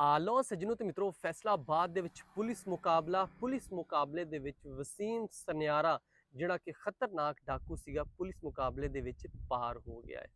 ਲਓ ਸੱਜਣੋ ਤੇ ਮਿੱਤਰੋ, ਫੈਸਲਾਬਾਦ ਦੇ ਵਿੱਚ ਪੁਲਿਸ ਮੁਕਾਬਲੇ ਦੇ ਵਿੱਚ ਵਸੀਮ ਸਨਿਆਰਾ ਜਿਹੜਾ ਕਿ ਖਤਰਨਾਕ ਡਾਕੂ ਸੀਗਾ, ਪੁਲਿਸ ਮੁਕਾਬਲੇ ਦੇ ਵਿੱਚ ਪਾਰ ਹੋ ਗਿਆ ਹੈ।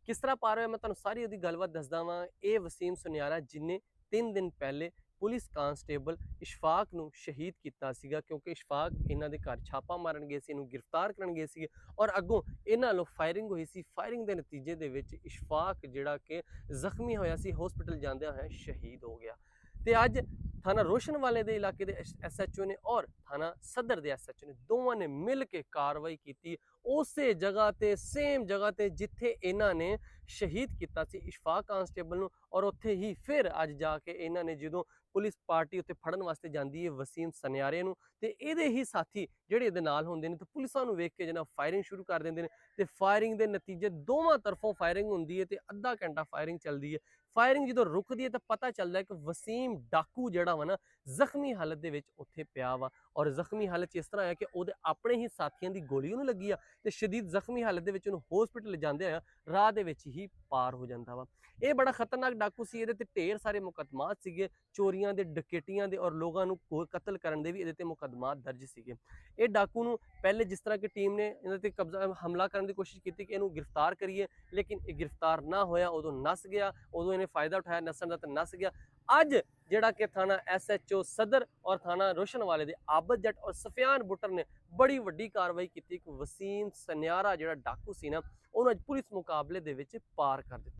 ਕਿਸ ਤਰ੍ਹਾਂ ਪਾਰ ਹੋਇਆ, ਮੈਂ ਤੁਹਾਨੂੰ ਸਾਰੀ ਉਹਦੀ ਗੱਲਬਾਤ ਦੱਸਦਾ ਵਾਂ। ਇਹ ਵਸੀਮ ਸਨਿਆਰਾ ਜਿਨੇ 3 ਦਿਨ ਪਹਿਲੇ ਪੁਲਿਸ ਕਾਂਸਟੇਬਲ ਇਸ਼ਫਾਕ ਨੂੰ ਸ਼ਹੀਦ ਕੀਤਾ ਸੀਗਾ, ਕਿਉਂਕਿ ਇਸ਼ਫਾਕ ਇਹਨਾਂ ਦੇ ਘਰ ਛਾਪਾ ਮਾਰਨ ਗਏ ਸੀ, ਇਹਨੂੰ ਗ੍ਰਿਫਤਾਰ ਕਰਨ ਗਏ ਸੀਗੇ ਔਰ ਅੱਗੋਂ ਇਹਨਾਂ ਵੱਲੋਂ ਫਾਇਰਿੰਗ ਹੋਈ ਸੀ। ਫਾਇਰਿੰਗ ਦੇ ਨਤੀਜੇ ਦੇ ਵਿੱਚ ਇਸ਼ਫਾਕ ਜਿਹੜਾ ਕਿ ਜ਼ਖਮੀ ਹੋਇਆ ਸੀ, ਹਸਪੀਟਲ ਜਾਂਦਿਆਂ ਹੋਇਆ ਸ਼ਹੀਦ ਹੋ ਗਿਆ। ਤੇ ਅੱਜ थाना रोशन वाले दे इलाके दे SHO ने और थाना सदर दे SHO ने दोवां ने मिल के कार्रवाई की उसे जगह ते सेम जगह ते जिथे इन्हां ने शहीद किया सी इशफाक कांस्टेबल नूं, और उत्थे ही फिर अज जाके इन्हां ने जदों पुलिस पार्टी उत्ते फड़न वास्ते जांदी है वसीम सनियारे नूं, ते इहदे ही साथी जिहड़े इहदे नाल हुंदे ने ते पुलिसां नूं वेख के जनाब फायरिंग शुरू कर दिंदे ने। ते फायरिंग दे नतीजे दोवां तरफों फायरिंग हुंदी है ते अद्धा घंटा फायरिंग चलदी है। फायरिंग जो रुकती है तो पता चलता है कि वसीम डाकू जड़ा वा ना जख्मी हालत दे विच उत्थे पिया वा, और जख्मी हालत इस तरह है कि उहदे अपने ही साथियों की गोली उहनूं लगी आ ते शदीद जख्मी हालत दे विच उहनूं हॉस्पिटल जांदे आ राह दे विच ही पार हो जांदा वा। ये बड़ा खतरनाक डाकू सी, इहदे ते ढेर सारे मुकदमात सीगे, चोरियां दे, डकैतियां दे और लोगों नूं कतल करन दे भी इहदे ते मुकदमात दर्ज सीगे। ये डाकू नूं पहले जिस तरह की टीम ने इहदे ते कब्जा हमला करने की कोशिश की कि इहनूं गिरफ्तार करिए, लेकिन ये गिरफ्तार ना होया, उदों नस गया, उदों इहने फायदा उठाया नसन दा ते नस गया। अज जिहड़ा कि थाना SHO सदर और थाना रोशन वाले दे आबद जट और सफियान बुटर ने बड़ी वड्डी कार्रवाई की। वसीम सनियारा जिहड़ा डाकू सी ना, उहनूं अज पुलिस मुकाबले दे विच पार कर दित्ता।